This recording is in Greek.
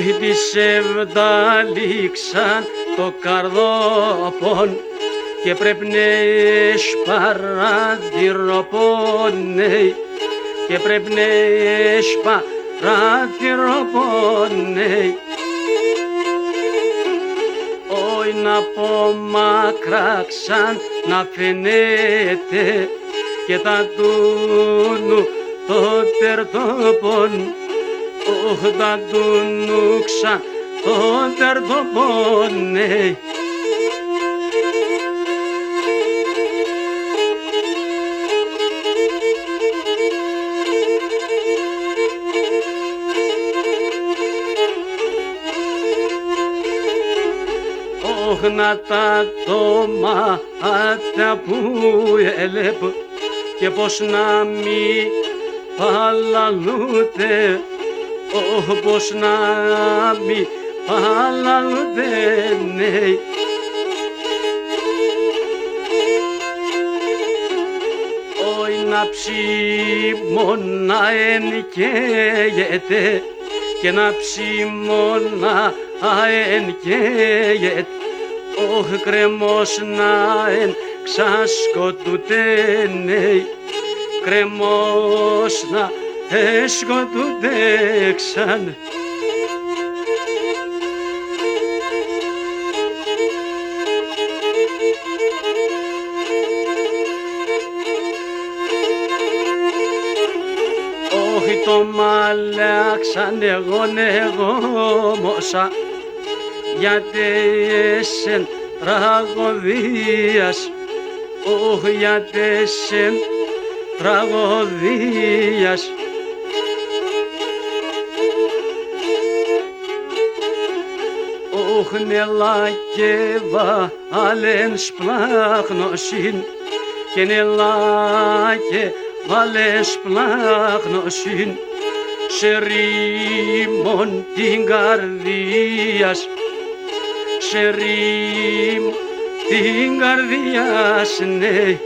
τη ευδαλίξαν το καρδόπον και πρέπει να παραδειροπώνει και πρέπει να παραδειροπώνει. Όχι να απομακράξαν να φαίνεται και τα τούνου το τερτοπον. Όχι τα τούνου ξαν το τερτοπον. Να τα τομάτα που έλεπ και πως να μη παλαλούτε, πως να μη παλαλούτε, ναι. Όχι να ψημώνα εν καίγεται και να ψημώνα εν καίγεται. Όχι κρεμός να εν ξασκοτούτε, κρεμός να εσκοτούτε ξαν. Όχι το μαλάξαν εγώ νεγόμωσα γιατί εσεν τραγωδίας, όχι γιατί εσεν τραγωδίας. Όχι νελά και βάλεν σπλάχνωσιν και νελά και βάλεν σπλάχνωσιν σε ρήμον την καρδίας, σε ρήμον την καρδίας, ναι.